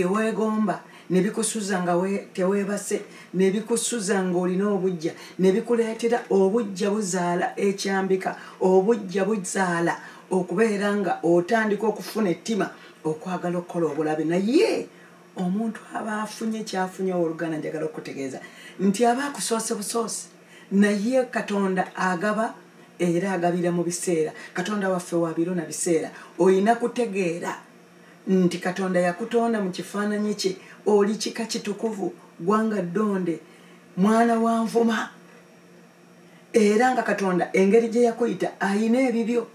weegomba ne bikusuza nga teweebase ne bikusuza ng'olina obujja ne bikuleetera obujja buzaala ekyambika obujja buzaala okubeera nga otandika okufuna ettima okwagala okukola obulabe naye omuntu aba afunye kyafunye oluganda njagala okutegeeza nti aba akusoose busoose naye Katonda agaba era agabira mu biseera Katonda waffe wa biro na biseera oyina kutegeera nti Katonda yakutonda mu kifaananyi kye oli kika kitukuvu gwanga ddonde mwana wa nvuma era nga Katonda engeri gye yakuyita ayina ebibyo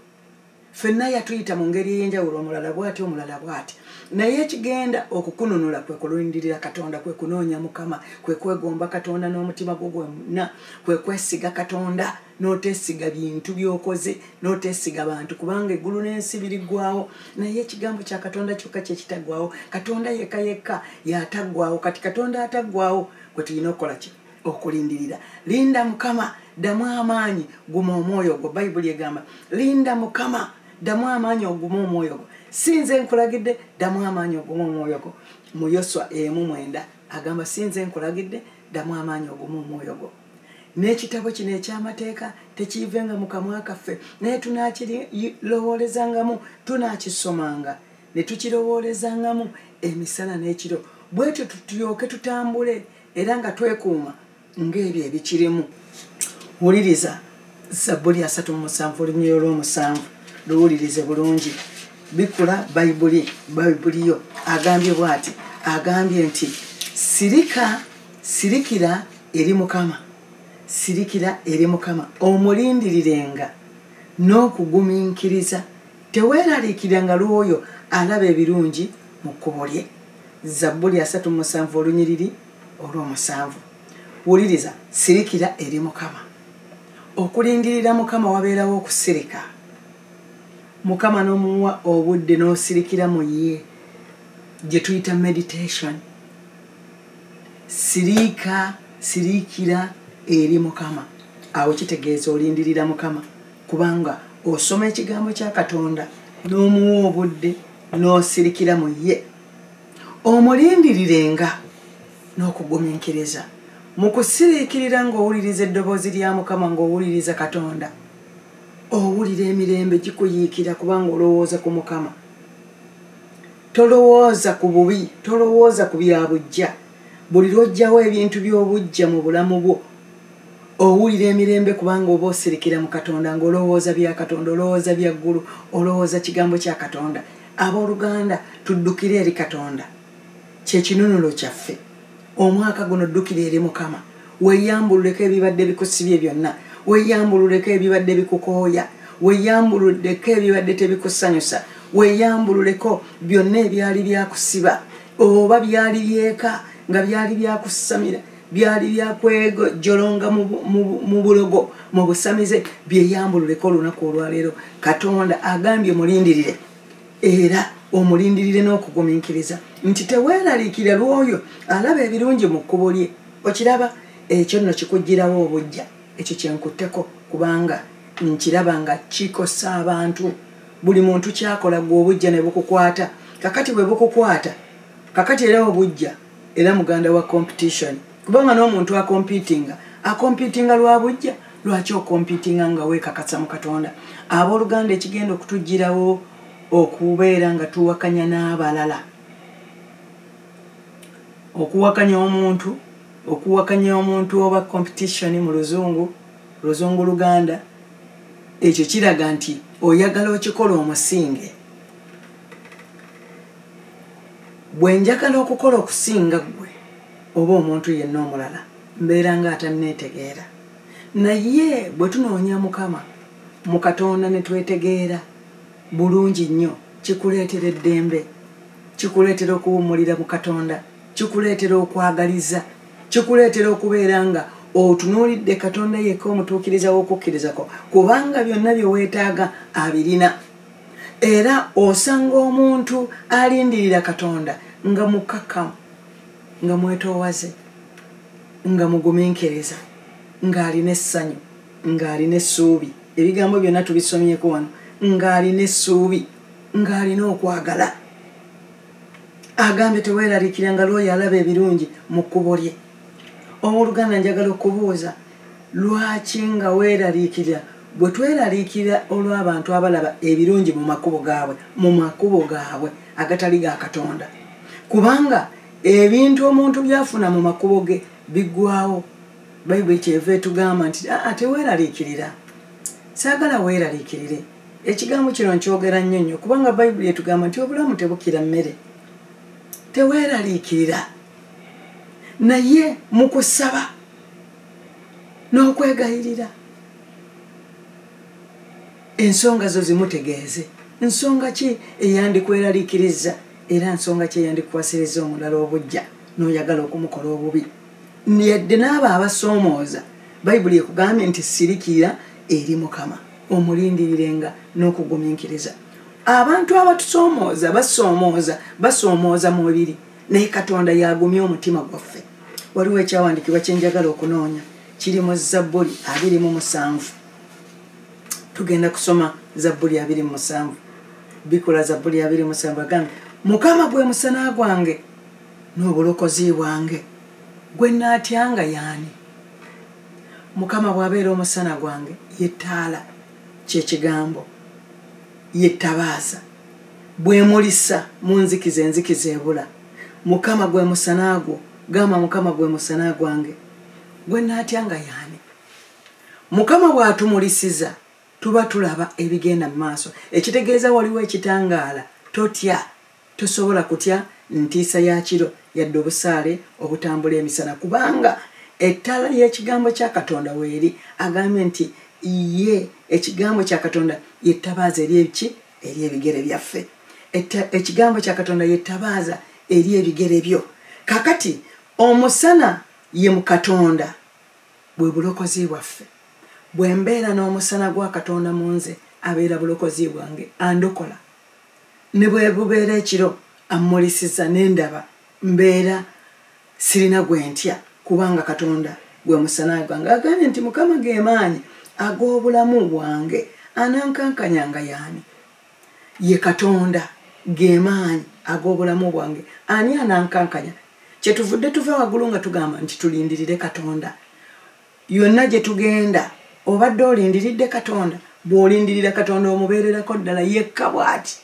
ffenna yatuyita mu ngeri ey'enjawulo omulala bw'ati omulala bw'ati naye ekigenda okukununula kwe kulindirira Katonda kwe kunoonya Mukama kwe kwegomba Katonda n'omutima gwo gwonna kwe kwesiga Katonda n'oteesiga bintu by'okoze n'oteesiga bantu kubanga eggulu n'ensi biriggwawo naye ekigambo kya Katonda kyokka kye kitaggwawo Katonda yekka yekka y'ataggwawo kati Katonda ataggwawo kwe tulina okukola ki okulindirira linda Mukama ddamu amaanyi guma omwoyo gwo Bayibuli egamba linda Mukama ddamu amaanyi oguma omwoyo gwo sinze nkulagidde ddamu amaanyi oguma omwoyo gwo mu Yoswa 1:9 agamba sinze nkulagidde ddamu amaanyi oguma omwoyo gwo n'ekitabo kino eky'amateeka tekiivenga mu kamwa kaffe naye tunaakirowolezangamu tunaakisomanga ne tukirowoolezangamu emisana n'ekiro bwetyo tulyoke tutambule era nga twekuuma ng'ebyo ebikirimu wuliriza Zabbuli 37 olunyiriro lw'omusanvu luwulirize bulungi bikula Bayibuli yo agambye bw'ati agambye nti sirikira eri Mukama sirikira eri Mukama omulindirirenga n'okugumiikiriza teweeraliikiranga lw'oyo alaba ebirungi mu kkubo lye Zabbuli 37 olunyiriri olw'omusanvu wuliriza sirikira eri Mukama okulindirira Mukama wabeerawo okusirika Mukama n'omuwa obudde n'osirikira mu ye gye tuyita meditation sirikira eri Mukama awo kitegeeza olindirira Mukama kubanga osoma ekigambo kya Katonda n'omuwa obudde n'osirikira mu ye omulindirirenga n'okugumiikiriza mu kusiriikirira ng'owuliriza eddoboozi lya Mukama ng'owuliriza Katonda owulira emirembe gikuyiikira kubanga olowooza ku Mukama tolowooza ku bubi tolowooza ku byabujja buli lw'ojjawo ebintu by'obujja mu bulamu bwo owulira emirembe kubanga oba osirikira mu Katonda ng'olowooza bya Katonda olowooza bya ggulu olowooza kigambo kya Katonda abooluganda tuddukire eri Katonda kyekinunulo kyaffe omwaka guno ddukire eri Mukama weeyambululeko ebibadde bikusibye byonna weeyambululeko ebibadde bikukooya weeyambululeko ebibadde tebikusanyusa weeyambululeko byonna ebyali byakusiba oba byali byeka nga byali byakusamira byali byakwejolonga mu bulogo mu busamize byeyambululeko olunaku olwaleero Katonda agambye mulindirire era omulindirire n'okugumiikiriza nti teweeraliikira lw'oyo alaba ebirungi mu kkubo lye okiraba ekyo nno kikugirawo obujja ekyo kyenkutteko kubanga nkiraba nga kikosa abantu buli muntu kyakola gwe obujja ne bukukwata kakati bwe bukukwata kakati era obujja era muganda wa competition kubanga n'omuntu akompitinga lwa bujja lwaki okompitinga nga weekakasa mu Katonda abooluganda ekigenda okutugirawo okubeera nga tuwakanya n'abalala okuwakanya omuntu oba competition mu luzungu luganda ekyo kiraga nti oyagala okikola omusinge bwe njagala okukola okusinga gwe oba omuntu yenna omulala mbeera nga atanneetegeera naye bwe tunoonya Mukama mu Katonda ne twetegeera bulungi nnyo kikuleetera eddembe kikuleetera okuwummulira mu Katonda kikuleetera okwagaliza kikuleetera okubeera nga otunuulidde Katonda yekka omutuukiriza w'okukkirizako kubanga byonna bye weetaaga abirina era osanga omuntu alindirira Katonda nga mukkakkamu nga mwetoowaze nga mugumiikiriza ng'alina essanyu ng'alina essuubi ebigambo byonna tubisomyeko wano ng'alina essuubi ng'alina okwagala agambye teweeraliikira nga lwoyo alaba ebirungi mu kkubo lye. Owooluganda njagala okubuuza, lwaki nga weeraliikirira? Bwe tweraliikirira olw'abantu abalaba ebirungi mu makubo gaabwe agatali ga Katonda, kubanga ebintu omuntu byafuna mu makubo ge biggwawo. Bayibuli kyeva etugamba nti teweeraliikirira. Saagala weeraliikirire. Ekigambo kino nkyogera nnyo kubanga Bayibuli etugamba nti obulamu tebukira mmere. Teweeraliikirira, naye mu kusaba n'okwegayirira ensonga zo zimutegeeze. Nsonga ki eyandikweraliikiriza era nsonga ki eyandikuwasiriza omulala obujja n'oyagala okumukola obubi? Yadde n'abo abasoomooza, Bayibuli ekugambye nti sirikira eri Mukama, omulindirirenga n'okugumiikiriza. Abantu abatusoomooza basoomooza mubiri, naye Katonda yagumya omutima gwaffe. Waliwo ekyawandiikibwa kye njagala okunoonya, kiri mu Zabbuli 27. Tugenda kusoma Zabbuli 27. Bikola Zabbuli 27 agambye, Mukama gwe musana gwange n'obulokozi bwange, gwe naatyanga y'ani? Mukama bw'abeera omusana gwange, yettaala kyekigambo, yettabaaza, bwemulisa mu nzikiza enzikiza ebula. Mukama gwe musana gwo, gamba Mukama gwe musana gwange, gwe naatyanga y'ani? Mukama bw'atumulisiza tuba tulaba ebigenda mu maaso. Ekitegeeza waliwo ekitangaala, totya, tosobola kutya ntiisa ya kiro yadde obusaale obutambula emisana, kubanga ettala y'ekigambo kya Katonda weeri. Agambye nti ye ekigambo kya Katonda yettabaaza eri ebiki? Eri ebigere byaffe. Ekigambo kya Katonda yettabaaza eri ebigere byo. Kakati omusana ye mu Katonda bwe bulokozi bwaffe. Bwe mbeera n'omusana gwa Katonda mu nze, abeera bulokozi bwange, andokola. Ne bwe bubeera ekiro, ammulisiza n'endaba, mbeera sirina gwe ntya, kubanga Katonda gwe musana gwange. Agambye nti Mukama ge maanyi ag'obulamu bwange, anankankanyanga y'ani? Ye Katonda ge maanyi ag'obulamu bwange, ani anankankanya? Kyetuvudde tuva waggulu nga tugamba nti tulindirire Katonda. Yonna gye tugenda obadde olindiridde Katonda. Bw'olindirira Katonda omubeererako ddala yekka bw'ati.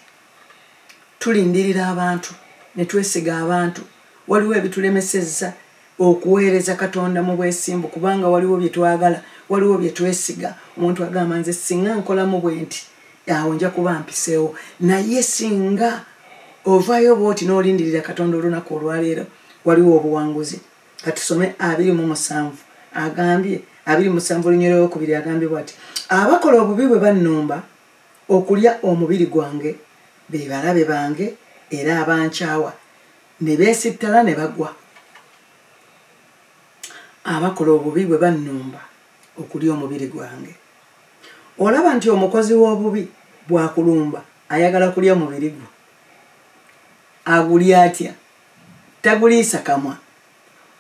Tulindirira abantu ne twesiga abantu. Waliwo ebitulemesezza okuweereza Katonda mu bwesimbu, kubanga waliwo bye twagala, waliwo bye twesiga. Omuntu agamba nze singa nkolamu bwe nti awo nja kuba mpiseewo. Naye singa ovaayo bw'oti n'olindirira Katonda olunaku olwaleero, waliwo obuwanguzi. Katusome 27. Agambye 27:2 agambye bw'ati, abakola obubi bwe bannumba okulya omubiri gwange, be balabe bange era abankyawa, ne beesittala ne bagwa. Abakola obubi bwe bannumba okulya omubiri gwange. Olaba nti omukozi w'obubi bw'akulumba ayagala kulya omubiri gwo, agulya atya? Taguliisa kamwa,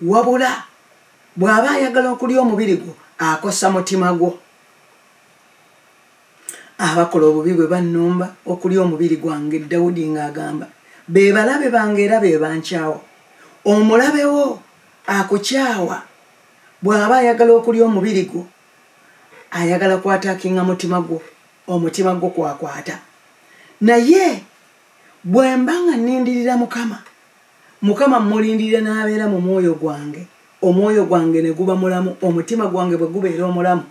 wabula bw'aba ayagala okulya omubiri gwo akosa mutima gwo. Abakola obubi bwe bannumba okulya omubiri gwange, Dawudi ng'agamba, be balabe bange era be bankyawa. Omulabe wo akukyawa bw'aba ayagala okulya omubiri gwo, ayagala kwataakinga mutima gwo, omutima gwo kwakwata. Naye bwe mba nga nnindirira Mukama, Mukama mmulindirira n'abeera mu mwoyo gwange, omwoyo gwange ne guba mulamu, omutima gwange bwe gubeera omulamu,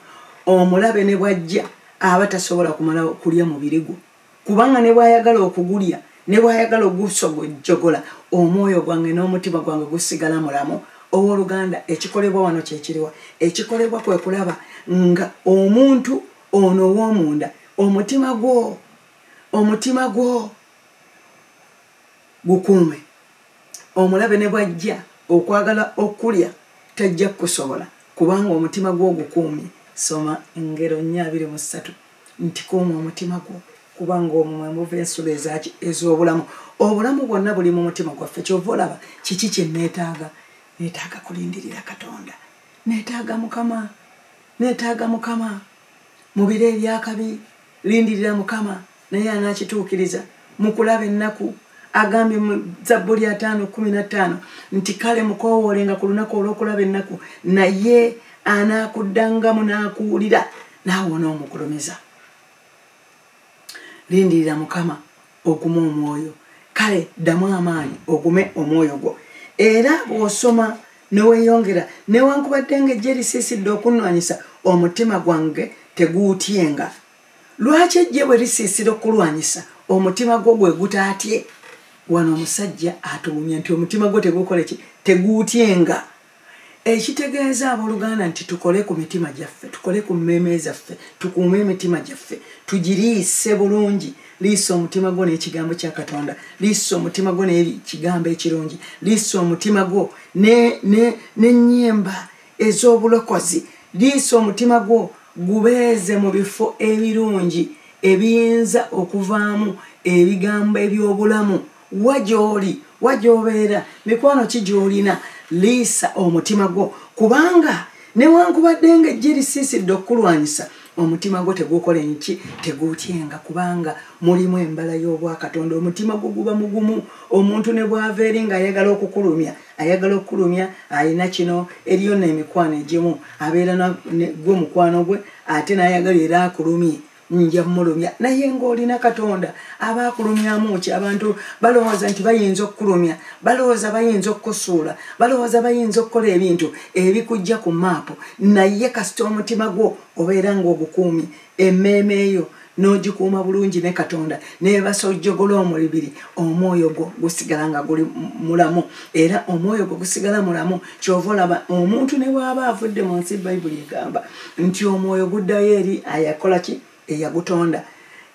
omulabe ne bw'ajja aba tasobola kumala kulya mubiri gwo, kubanga ne bw'ayagala okugulya, ne bw'ayagala ogusogojjogola, omwoyo gwange n'omutima gwange gusigala mulamu. Owooluganda, ekikolebwa wano kye kiriwa? Ekikolebwa kwe kulaba nga omuntu ono ow'omunda, omutima gwo gukuume. Omulabe ne bw'ajja okwagala okulya tajja kusobola, kubanga omutima gwo gukuumye. Soma Engero 4:23 nti kuuma omutima gwo, kubanga omwo muva ensolo ez'obulamu. Obulamu bwonna buli mu mutima gwaffe. Kyova olaba kiki kye neetaaga? Neetaaga kulindirira Katonda, neetaaga Mukama mu biro ebyakabi. Lindirira Mukama naye anaakituukiriza. Mu kulaba ennaku agambye mu Zabbuli 5:15 nti kale mukowoolenga ku lunaku olw'okulaba ennaku naye anaakuddangamu n'akuwulira naawe onoomugulumiza. Lindirira Mukama ogume omwoyo, kale ddamu amaanyi ogume omwoyo gwo. Era bw'osoma neweeyongera newankubadde ng'ejje lisiisidde okunwanyisa omutima gwange teguutyenga. Lwaki ejje bwe lisiisira okulwanyisa omutima gwo gwe gutaatye? Wano omusajja atugumya nti omutima gwo tegukola ki? Teguutyenga. Ekitegeeza abooluganda nti tukole ku mitima gyaffe, tukole ku mmeeme zaffe, tukuume emitima gyaffe, tugiriise bulungi. Liisa omutima gwo n'ekigambo kya Katonda, liisa omutima gwo n'ekigambo ekirungi, liisa omutima gwo n'ennyimba ez'obulokozi, liisa omutima gwo gubeeze mu bifo ebirungi ebiyinza okuvaamu ebigambo eby'obulamu. Wajoobeera mikwano ki gy'olina? Liisa omutima gwo, kubanga newankubadde ng'ejje lisiisidde okulwanyisa omutima gwo tegukola enki? Teguutyenga, kubanga mulimu embala y'obwakatonda. Omutima gwo guba mugumu. Omuntu ne bw'ava eri ng'ayagala okukulumya alina kino. Eriyo n'emikwano egimu abeera gwe mukwano gwe ate n'ayagala era akulumye, nja mulumya. Naye ng'olina Katonda aba akulumyamu ki? Abantu balowooza nti bayinza okukulumya, balowooza bayinza okukusuula, balowooza bayinza okukola ebintu ebikujja ku maapu. Naye kasita omutima gwo obeera ng'ogukuumye, emmeeme eyo n'ogikuuma bulungi ne Katonda n'ebasojjogola omulibiri, omwoyo gwo gusigala nga guli mulamu. Era omwoyo gwo gusigala mulamu. Kyova olaba omuntu ne bw'aba avudde mu nsi, Bayibuli egamba nti omwoyo guddayo eri ayakola ki? Eyagutonda.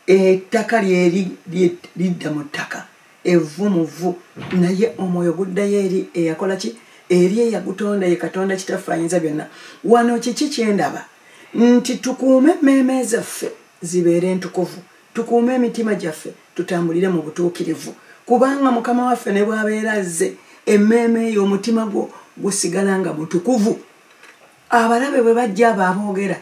Ettaka lidda mu ttaka, evvu mu vvu, naye omwoyo guddayo eri eyakola ki? Eri eyagutonda, ye Katonda Kitaffe Ayinza Byonna. Wano kiki kyendaba? Nti tukuume emmeeme zaffe zibeere entukuvu, tukuume emitima gyaffe tutambulire mu butuukirivu, kubanga Mukama waffe ne bw'abeera azze, emmeeme eyo omutima gwo gusigala nga mutukuvu. Abalabe bwe bajja abo aboogera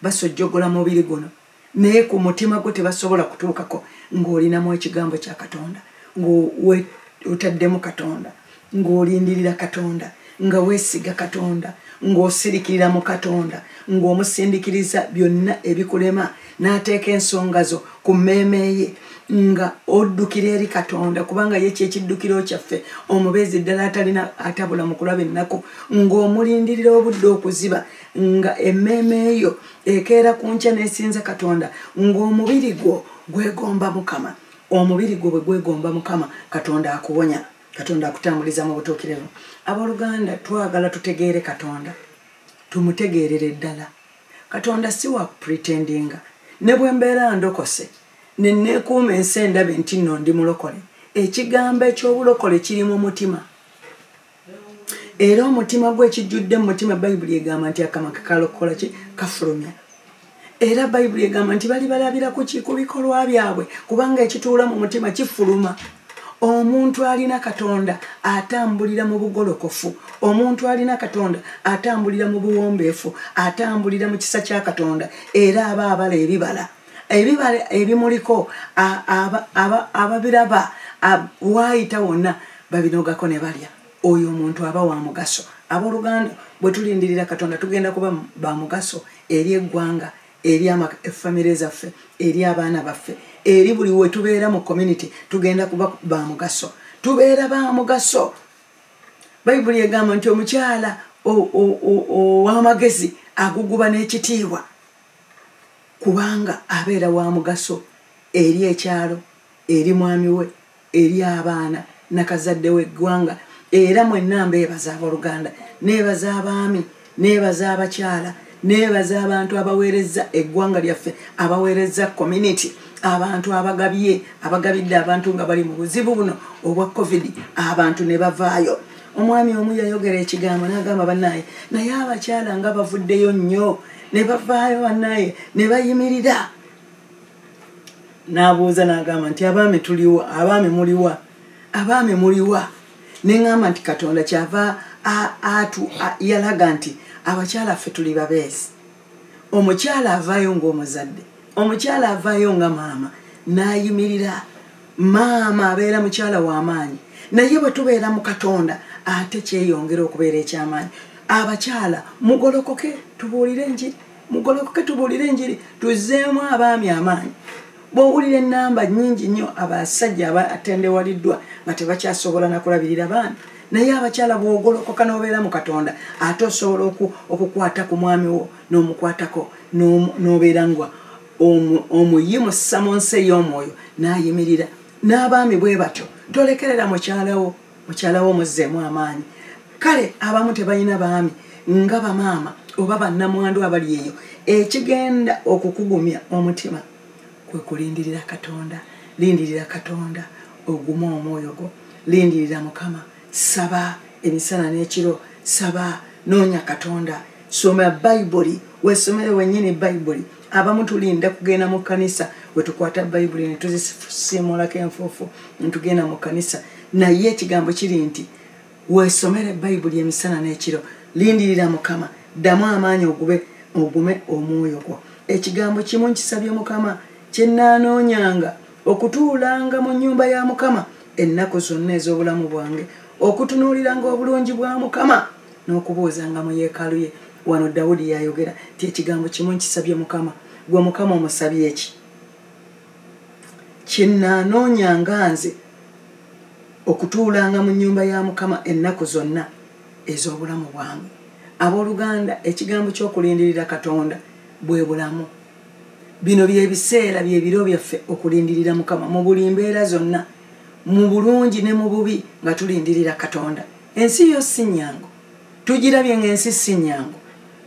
basojjogola mubiri guno, naye ku mutima gwo tebasobola kutuukako ng'olinamu ekigambo kya Katonda, ng'otaddemu Katonda, ng'olindirira Katonda, nga weesiga Katonda, ng'osirikirira mu Katonda, ng'omusindikiriza byonna ebikulema, n'ateeka ensonga zo ku mmeeme ye, nga oddukira eri Katonda, kubanga ye kyekiddukiro kyaffe, omubeezi ddala atabula mu kulaba ennaku, ng'omulindirira obudde okuziba, nga emmeeme eyo ekeera ku nkya n'esinza Katonda, ng'omubiri gwo gwegomba Mukama. Omubiri gwo bwe gwegomba Mukama, Katonda akuwonya, Katonda akutambuliza mu butuukirivu. Abooluganda, twagala tutegeere Katonda, tumutegeerere ddala. Katonda si wa pretendinga. Ne bwe mbeera ndokose ne neekuuma ensi endabe nti nno ndi mulokole, ekigambo eky'obulokole kiri mu mutima. Era omutima gwe ekijjudde mu mutima, Bayibuli egamba nti akamwa kalokola ki? Kafulumya. Era Bayibuli egamba nti bali balabira ku bikolwa byabwe, kubanga ekituula mu mutima kifuluma. Omuntu alina Katonda atambulira mu bugolokofu, omuntu alina Katonda atambulira mu buwombeefu, atambulira mu kisa kya Katonda, era aba abala ebibala ebimuliko, ababiraba waayita wonna babinogako ne balya. Oyo omuntu aba wa mugaso. Abooluganda, bwe tulindirira Katonda tugenda kuba ba mugaso eri eggwanga, eri effamire zaffe, eri abaana baffe, eri buli we tubeera mu community tugenda kuba ba mugaso. Tubeera ba mugaso. Bayibuli egamba nti omukyala ow'amagezi aguguba n'ekitiibwa, kubanga abeera wa mugaso eri ekyalo, eri mwami we, eri abaana nakazadde w'eggwanga. Era mwenna mbeebaza abooluganda, neebaza abaami, neebaza abakyala, neebaza abantu abaweereza eggwanga lyaffe, abaweereza community, abantu abagabidde abantu nga bali mu buzibu buno obwa COVID, abantu ne bavaayo. Omwami omu yayogera ekigambo n'agamba bannaye, naye abakyala nga bavuddeyo nnyo, ne bavaayo bannaye ne bayimirira. N'abuuza n'agamba nti abaami tuliwa, abaami muliwa, abaami muliwa. Neŋŋamba nti Katonda kyava yalaga nti abakyala ffe tuli babeezi. Omukyala avaayo ng'omuzadde, omukyala avaayo nga maama, n'ayimirira maama abeera mukyala w'amaanyi naye bwe tubeera mu katonda ate kyeyongera okubeera ekyamaanyi. Abakyala mugolokoke tubuulire enjiri, mugolokoke tubuulire enjiri, tuzzeemu abaami amaanyi. Bw'owulira ennamba nnyingi nnyo abasajja abatendewaliddwa nga tebakyasobola nakulabirira baana, naye abakyala bw'ogolokoka n'obeera mu katonda ate osobola okukwata ku mwami wo n'omukwatako n'obeera nga omuyimusa mu nsi ey'omwoyo n'ayimirira. N'abaami bwe batyo tolekerera mukyala wo muzzeemu amaanyi. Kale abamu tebalina baami nga bamaama oba bannamwandu abali eyo, ekigenda okukugumya omutima kwe kulindirira Katonda. Lindirira Katonda oguma omwoyo gwo, lindirira Mukama, saba emisana n'ekiro, saba noonya Katonda, soma Bayibuli, weesomere wennyini Bayibuli. Abamu tulinda kugenda mu kkanisa, bwe tukwata Bayibuli ne tuzisiimulako enfuufu ne tugenda mu kkanisa. Naye ekigambo kiri nti weesomere Bayibuli emisana n'ekiro, lindirira Mukama, ddamu amaanyi ogume omwoyo gwo. Ekigambo kimu nkisabye Mukama, kye nnaanoonyanga okutuulanga mu nnyumba ya Mukama ennaku zonna ez'obulamu bwange, okutunuuliranga obulungi bwa Mukama n'okubuuzanga mu yeekaalu ye. Wano Dawudi yayogera ti ekigambo kimu nkisabye Mukama. Gwe Mukama omusabye eki? Kye nnaanoonyanga nze okutuulanga mu nnyumba ya Mukama ennaku zonna ez'obulamu bwange. Abooluganda, ekigambo ky'okulindirira Katonda bwe bulamu. Bino by'ebiseera by'ebiro byaffe okulindirira Mukama mu buli mbeera zonna, mu bulungi ne mu bubi nga tulindirira Katonda. Ensi yo si nnyangu, tugirabye ng'ensi si nnyangu.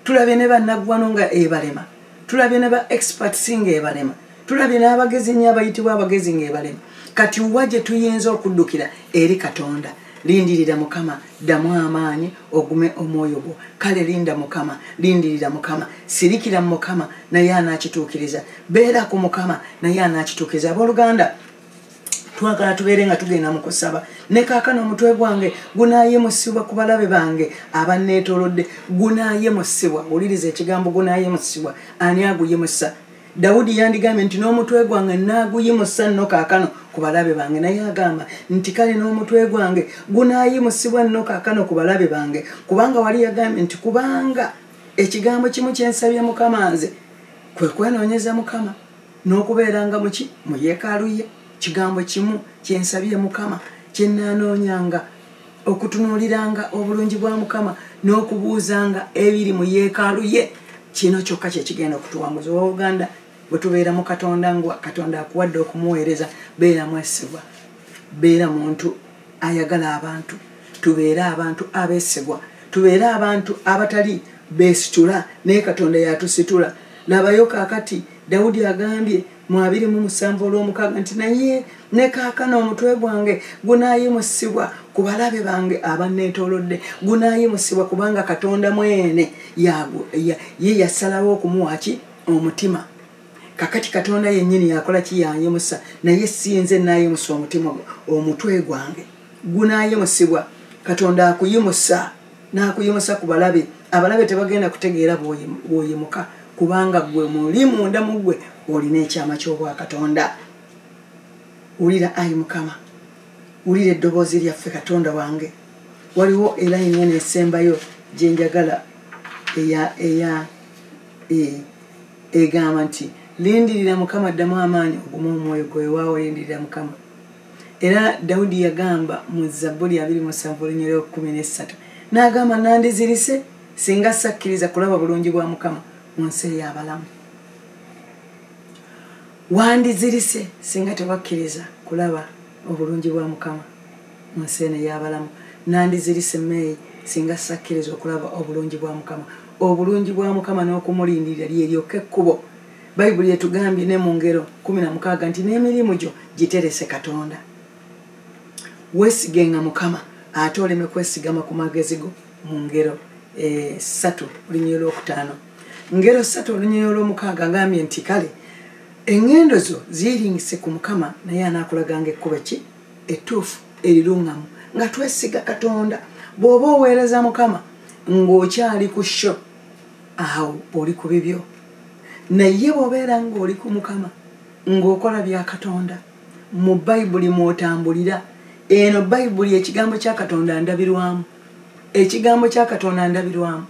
Tulabye ne bannaggwano nga ebalema, tulabye ne ba experts nga ebalema, tulabye n'abagezi nnyo abayitibwa abagezi nga ebalema. Kati wa gye tuyinza okuddukira? Eri Katonda. Lindirira Mukama, ddamu amaanyi ogume omwoyo gwo. Kale linda Mukama, lindirira Mukama, sirikira mu Mukama naye anaakituukiriza, beera ku Mukama naye anaakituukiriza. Abooluganda, twagala tubeere nga tugenda mu kusaba. Ne kaakano omutwe gwange gunaayimusibwa ku balabe bange abanneetoolodde, gunaayimusibwa. Wuliriza ekigambo gunaayimusibwa. Ani aguyimusa? Dawudi yandigambye nti n'omutwe gwange naaguyimusa nno kaakano ku balabe bange, naye agamba nti kale n'omutwe gwange gunaayimusibwa nno kaakano ku balabe bange. Kubanga wali yagambye nti kubanga ekigambo kimu kyensabye Mukama nze kwe kwenoonyeza Mukama n'okubeeranga muki mu yeekaalu ye. Kigambo kimu kyensabye Mukama, kye nnaanoonyanga okutunuuliranga obulungi bwa Mukama n'okubuuzanga ebiri mu yeekaalu ye. Kino kyokka kye kigenda okutuwanguza. Owooluganda, bwe tubeera mu Katonda ngwa Katonda akuwadde okumuweereza, beera mwesigwa, beera muntu ayagala abantu, tubeere abantu abeesigwa, tubeere abantu abatali beesitula naye Katonda yatusitula. Labayo kaakati Dawudi agambye mu 27:6 nti naye ne kaakano omutwe gwange gunaayimusibwa ku balabe bange abanneetoolodde, gunaayimusibwa kubanga Katonda mwene ye yasalawo okumuwaki omutima. Kakati Katonda yennyini yakola ki? Yayimusa. Naye si nze naayimusa omutima, omutwe gwange gunaayimusibwa. Katonda akuyimusa, n'akuyimusa ku balabe. Abalabe tebagenda kutegeera bw'oyimuka kubanga gwe muli munda mu gwe olina ekyama ky'obwa Katonda. Wulira ayi Mukama, wulira eddoboozi lyaffe Katonda wange. Waliwo elayini eno esembayo gye njagala egamba nti lindirira Mukama, ddamu amaanyi ogume omwoyo gwo. Ewaawo lindirira Mukama. Era Dawudi yagamba mu Zabbuli 27:13 n'agamba nandizirise singa sakkiriza kulaba bulungi bwa Mukama mu nsi ey'abalamu. Wandizirise singa tewakkiriza kulaba obulungi bwa Mukama mu nsi ey'abalamu. Nandizirise meeyi singa sakkiriza okulaba obulungi bwa Mukama. Obulungi bwa Mukama n'okumulindirira lyeryoka ekkubo. Bayibuli etugambye ne mu Ngero 16 nti n'emirimu gyo giterese Katonda. Weesigenga Mukama ate oleme kwesigama ku magezi go. Mu Ngero 3:5. Ngero 3:6 agambye nti kale engendo zo ziyiringise ku Mukama naye anaakulaganga ekkubo ki ettuufu eriruŋŋamu. Nga twesiga Katonda. Bw'oba oweereza Mukama ng'okyali ku sho, awo oli ku bibyo. Naye bw'obeera ng'oli ku Mukama ng'okola bya Katonda, mu Bayibuli mwotambulira. Eno Bayibuli ekigambo kya Katonda ndabirwamu. Ekigambo kya Katonda ndabirwamu.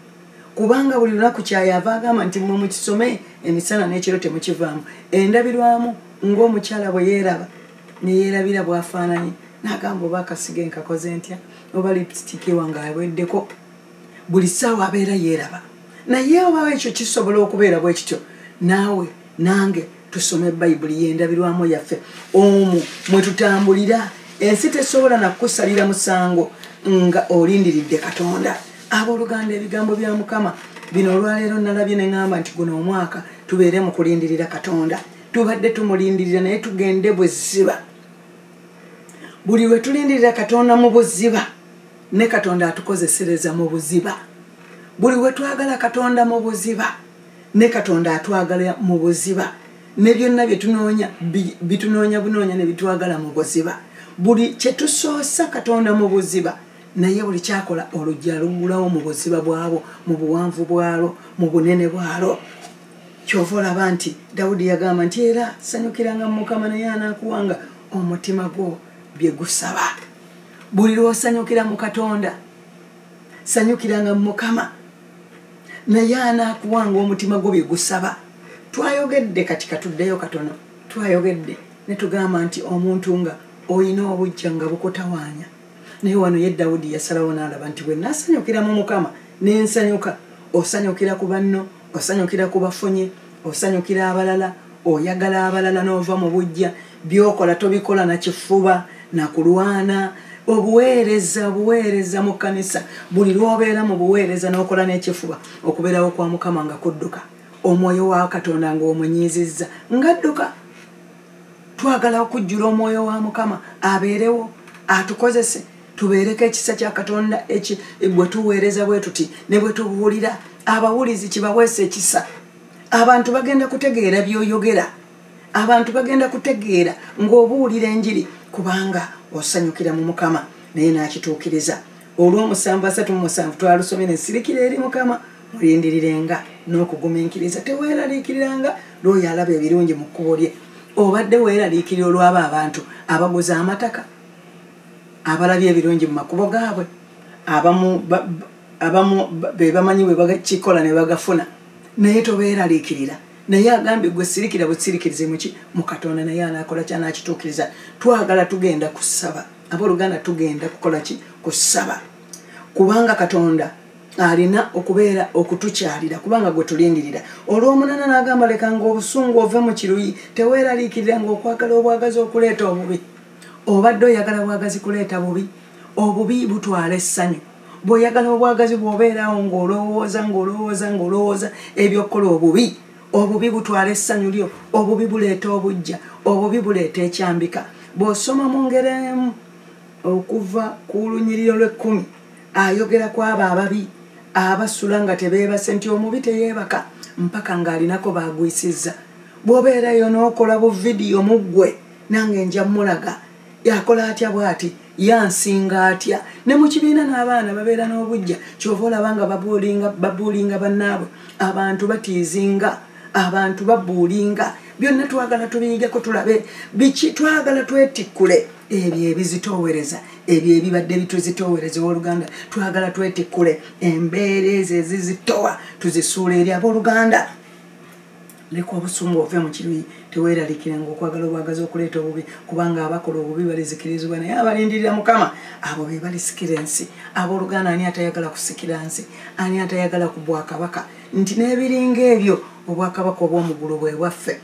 Kubanga buli lunaku kyayava agamba nti mwe mukisome emisana n'ekiro temukivaamu. Endabirwamu ng'omukyala bwe yeeraba ne yeerabira bw'afaananye n'agamba oba akasiga nkakoze ntya oba lipstick wange aweddeko. Buli ssaawa abeera yeeraba. Naye oba ekyo kisobola okubeera bwe kityo naawe nange tusome Bayibuli y'endabirwamu yaffe. Omwo mwe tutambulira. Ensi tesobola nakusalira musango nga olindiridde Katonda. Abooluganda ebigambo bya Mukama bino olwaleero nalabye ne ngamba nti guno omwaka tubeere mu kulindirira Katonda. Tubadde tumulindirira naye tugende bweziba. Buli lwe tulindirira Katonda mu buziba ne Katonda atukozesereza mu buziba. Buli lwe twagala Katonda mu buziba ne Katonda atwagala mu buziba. Ne byonna bye tunoonya bitunoonya bunoonya ne bitwagala mu buziba. Buli kye tusoosa Katonda mu buziba naye buli kyakola olujja lugulawo mu buziba bwabo, mu buwanvu bwalo, mu bunene bwalo. Kyova olaba nti Dawudi yagamba nti era sanyukiranga mu Mukama naye anaakuwanga omutima gwo bye gusaba. Buli lw'osanyukira mu Katonda sanyukiranga mu Mukama naye anaakuwanga omutima gwo bye gusaba. Twayogedde kati katuddeyo katono. Twayogedde ne tugamba nti omuntu nga oyina obujja nga bukutawaanya. Naye wano ye Dawudi yasalawo n'alaba nti bwe nasanyukira mu Mukama n'ensanyuka. Osanyukira ku banno, osanyukira ku bafunye, osanyukira abalala, oyagala abalala n'ova mu bujja. Byokola tobikola na kifuba na kulwana. Obuweereza mu kkanisa. Buli lw'obeera mu buweereza n'okola n'ekifuba okubeerawo kwa Mukama nga kudduka. Omwoyo wa Katonda ng'omunyiizizza ngadduka. Twagala okujjula omwoyo wa Mukama abeerewo atukozese tubeereko ekisa kya Katonda bwe tuweereza bwe tuti ne bwe tubuulira abawulizi kibaweesa ekisa. Abantu bagenda kutegeera by'oyogera. Abantu bagenda kutegeera ng'obuulira enjiri kubanga osanyukira mu Mukama naye n'akituukiriza. Olw'omusanvu 37 twalusomye ne sirikira eri Mukama mulindirirenga n'okugumiikiriza. Teweeraliikiriranga lw'oyo alaba ebirungi mu kkubo lye. Obadde weeraliikirira olw'abo abantu abaguza amataka abalabye ebirungi mu makubo gaabwe. Abamu be bamanyi bwe bagakikola ne bagafuna naye tobeeraliikirira. Naye agambye gwe sirikira busirikirize mu Katonda naye anaakola kyanaakituukiriza. Twagala tugenda kusaba. Abooluganda tugenda kukola ki? Kusaba. Kubanga Katonda alina okubeera okutukyalira kubanga gwe tulindirira. Olw'omunana n'agamba lekanga obusungu ove mu kiruyi. Teweeraliikirira ng'okwagala obwagazi okuleeta obubi. Obadde oyagala bwagazi kuleeta bubi. Obubi butwala essanyu. Bw'oyagala obwagazi bw'obeerawo ng'olowooza ebyokukola obubi. Obubi butwala essanyu lyo. Obubi buleeta obujja. Obubi buleeta ekyambika. Bw'osoma mu ngero emu okuva ku lunyiriro lw'10 ayogera ku abo ababi abasula nga tebeebase nti omubi teyeebaka mpaka ng'alinako baagwisizza. Bw'obeerayo n'okola bu vidiyo mu ggwe nange nja mulaga yakola atya bw'ati yansinga atya. Ne mu kibiina n'abaana babeera n'obujja kyova olaba nga babuulinga bannaabwe. Abantu batiizinga, abantu babuulinga. Byonna twagala tubiyigeko tulabe biki. Twagala twetikkule ebyo ebizitoowereza, ebyo ebibadde bituzitoowereza. Owooluganda twagala twetikkule embeera ezo ezizitowa tuzisuula eri abooluganda. Leka obusungu ove mu kiruyi. Teweeraliikira ng'okwagala obwagazi okuleeta obubi kubanga abakola obubi balizikirizibwa naye abalindirira Mukama abo be balisikira ensi. Abooluganda ani atayagala kusikira nsi? Ani atayagala ku bwakabaka? Nti n'ebiringa ebyo obwakabaka obw'omugulu bwe bwaffe.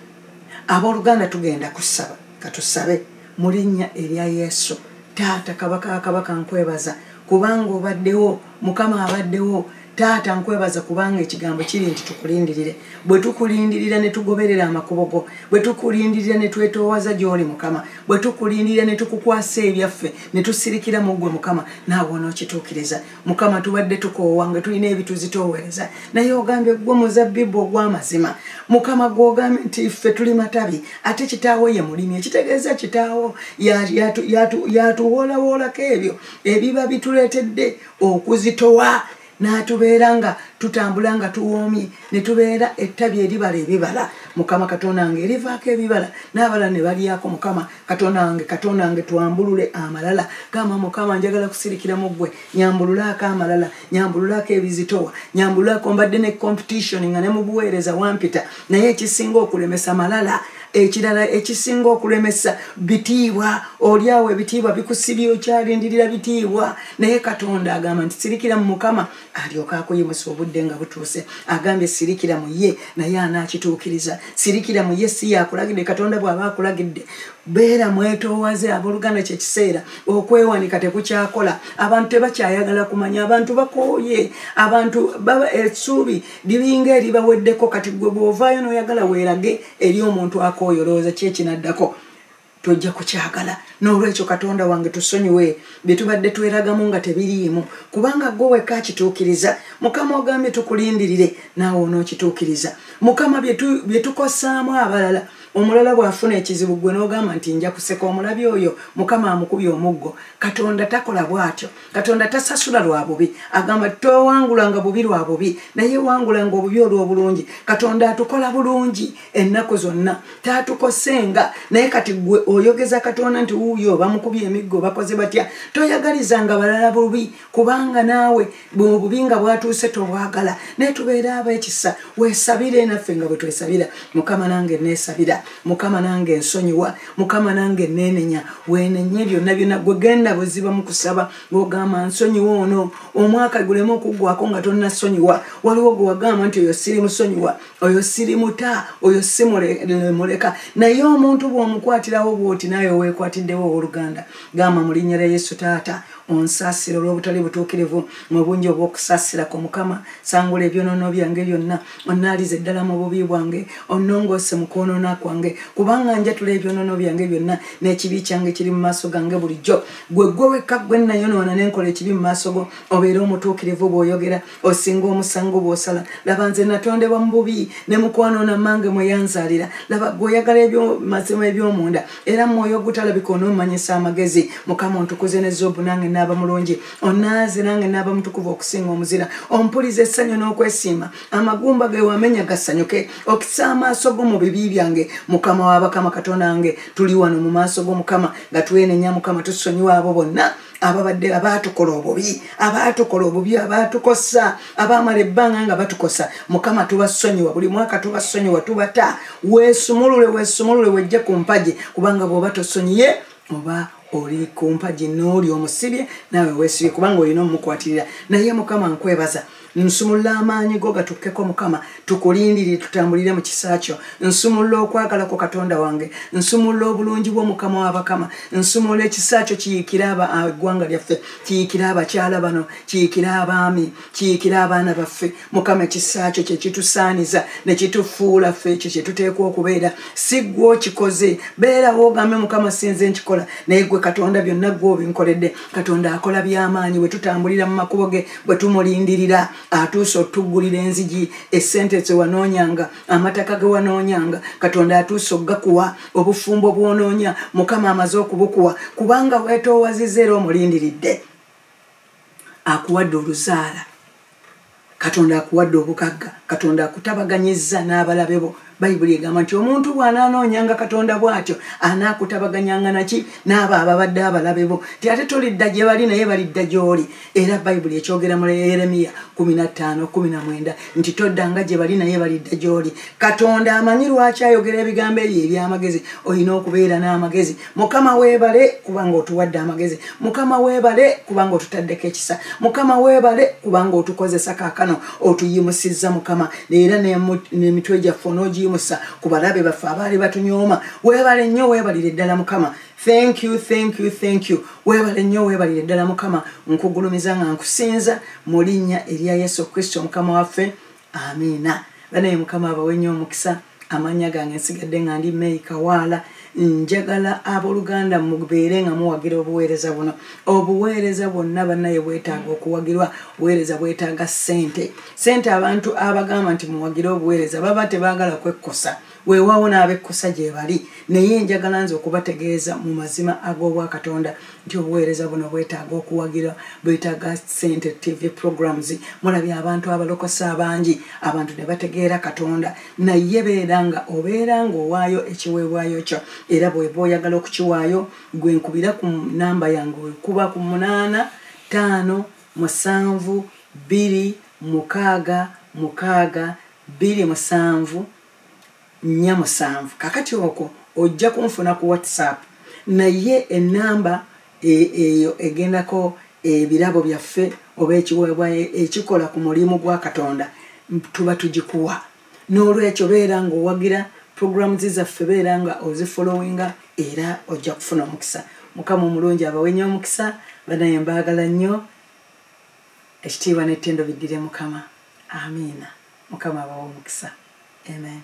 Abooluganda tugenda kusaba. Katusabe mu linnya erya Yesu. Taata kabaka akabaka nkwebaza kubanga obaddewo. Mukama abaddewo. Taata nkwebaza kubanga ekigambo kiri nti tukulindirire. Bwe tukulindirira ne tugoberera amakubo go. Bwe tukulindirira ne twetoowaza gy'oli Mukama. Bwe tukulindirira ne tukukwasa ebyaffe ne tusirikira mu ggwe Mukama naawe onookituukiriza. Mukama tubadde tukoowa nga tulina ebituzitoowereza naye ogambye gwe muzabbibu ogw'amazima. Mukama gw'ogambye nti ffe tuli matabi ate kitaawo ye mulimi. Ekitegeeza kitaawo yatuwoolawoolako ebyo ebiba bituleetedde okuzitowa. N'atubeera nga tutambula nga tuwoomye ne tubeera ettabi eribala ebibala mukama katonda wange erivaako ebibala n'abalala ne balyako mukama katonda wange twambulule amalala gamba mukama njagala kusirikira mu ggwe nyambululaako amalala nyambululaako ebizitowa nyambululaako mbadde ne competition nga ne mu buweereza wampita naye ekisinga okulemesa malala ekirala ekisinga okulemesa bitiibwa oliawo ebitiibwa bikusibye okyalindirira bitiibwa naye katonda agamba nti sirikira mu mukama alyoka akuyimusa obudde nga butuuse agambye sirikira mu ye naye anaakituukiriza sirikira mu ye si yakulagidde katonda bw'aba akulagidde beera mwetoowaze abooluganda kyekiseera okwewanika tekukyakola abantu tebakyayagala kumanya abantu bakooye abantu baba essuubi liringa eribaweddeko kati gwe bw'ovaayo n'oyagala weerage eri omuntu akooyo olowooza kyekinaddako tojja kukyagala n'olwekyo katonda wange tusonyiwe bye tubadde tweragamu nga tebiriimu kubanga gwe wekka akituukiriza mukama ogambye tukulindirire naawe onookituukiriza mukama bye tukosaamu abalala omulala bw'afuna ekizibu gwe n'ogamba nti nja kuseka omulabi oyo mukama amukubye omuggo katonda takola bw'atyo katonda tasasula lwa bubi agamba towangulanga bubi lwa bubi naye wangulanga obubi olw'obulungi katonda atukola bulungi ennaku zonna taatukosenga naye kati gwe oyogeza katonda nti wuuyo bamukubye emiggo bakoze batya toyagalizanga balala bubi kubanga naawe obubi nga bwatuuse tobwagala naye tubeera ab'ekisa weesabire naffe nga bwe twesabira mukama nange neesabira mukama nange ensonyiwa mukama nange nenenya wenenye byonna byonna gwe genda bweziba mu kusaba ng'ogamba nsonyiwa ono omwaka gulemu okuggwako nga tonnasonyiwa waliwo gwe wagamba nti oyo siri musonyiwa oyo siri muta oyo si muleka naye omuntu bw'omukwatirawo bw'oti naye weekwatiddewo owooluganda gamba mu linnya lya Yesu taata onsaasira olw'obutali butuukirivu mu bungi obw'okusaasirako mukama sangula ebyonoono byange byonna onnaalize eddala mu bubi bwange onnongoose mu kwonoona kwange kubanga njatula ebyonoono byange byonna n'ekibi kyange kiri mu maaso gange bulijjo gwe wekka gwe nayonoona n'enkola ekibi mu maaso go obeere omutuukirivu bw'oyogera osinga omusango bw'osala laba nze natondebwa mu bubi ne mu kwonoona mmange mwe yanzaalira laba gw'oyagala eby'omazima eby'omunda era mwoyo ogutalabika onoomanyisa amagezi mukama ontukuze ne Zobu nange n'aba mulungi onaaze nange n'aba mutukuvu okusinga omuzira ompuliza essanyu n'okwesiima amagumba ge wamenya gasanyuke okisa amaaso go mu bibi byange mukama w'abakama katonda wange tuli wano mu maaso go mukama nga twenenya mukama tusonyiwa abo bonna ababadde abaatukola obubi abaatukosa abaamala ebbanga nga batukosa mukama tubasonyiwa buli mwaka tubasonyiwa tubata weesumulule wejje ku mpagi kubanga bw'oba tosonyiye oba oli ku mpagi n'oli omusibye nawe weesibye kubanga olina omukwatirira naye mukama nkwebaza nsumulula amaanyi go gatukkeko mukama tukulindirire tutambulire mu kisa kyo nsumulula okwagalako katonda wange nsumulula obulungi bw'omukama w'abakama nsumulula ekisa kyo kiyiikire eggwanga lyaffe kiyiikire abakyala bano kiyiikire abaami kiyiikire abaana baffe mukama ekisa kyo kye kitusaaniza ne kitufuula ffe ekyo kye tuteekwa okubeera si ggwe okikoze beerawo ogambe mukama sinze nkikola naye gwe katonda byonna ggwe obinkoledde katonda akola by'amaanyi bwe tutambulira mu makubo ge bwe tumulindirira atuuse otuggulira enzigi essente ze wanoonyanga amataka ge wanoonyanga katonda atuuse ogakuwa obufumbo bwonoonya mukama amaze okubukuwa kubanga weetoowaziza era omulindiridde akuwadde oluzaala katonda akuwadde obugagga katonda akutabaganyizza n'abalabe bo bayibuli egamba nti omuntu bw'anaanoonyanga katonda bw'atyo anaakutabaganyanga naki n'abo ababadde abalabe bo ti ate tolidda gye bali naye balidda gy'oli era bayibuli ekyogera mu Yeremiya 15:19 nti toddanga gye bali naye balidda gy'oli katonda amanyi lwaki ayogera ebigambo ebyo eby'amagezi olina okubeera n'amagezi mukama weebale kubanga otuwadde amagezi mukama weebale kubanga otutaddeko ekisa mukama weebale kubanga otukozesa kaakano otuyimusizza mukama era n'emitwe gyaffe onoogiyimusa ku balabe baffe abaali batunyooma weebale nnyo weebalire ddala mukama thank you weebale nnyo weebalire ddala mukama nkugulumiza nga nkusinza mu linnya erya Yesu Kristo mukama waffe amiina banaye mukama abawe nnyo omukisa amanya gange nsigadde nga ndi May Kawaala njagala abooluganda mubeere nga muwagira obuweereza buno obuweereza bwonna bannaye bwetaaga okuwagirwa obuweereza bwetaaga sente abantu abagamba nti muwagire obuweereza baba tebaagala kwekkosa weewaawo n'abekkosa gye bali naye njagala nze okubategeeza mu mazima ag'obwakatonda nti obuweereza buno bwetaaga okuwagira bwetaaga sensitive programs mulabye abantu abalokosa abangi abantu ne bategeera Katonda naye beeranga obeeranga owaayo ekiweebwayo kyo era bw'oba oyagala okukiwaayo gwe nkubira ku namba yange kuba ku 8 5 7 2 6 6 2 7 4 kakati okwo ojja kunfuna ku WhatsApp naye enamba eyo egendako ebirabo byaffe oba ekiweebwayo ekikola ku mulimu gwa Katonda tuba tugikuwa n'olwekyo beera ng'owagira programs zaffe beera nga ozifollowinga era ojja kufuna omukisa Mukama omulungi abawenya omukisa banaye mbaagala nnyo ekitiibwa n'ettendo biddire Mukama amiina Mukama abawa omukisa amen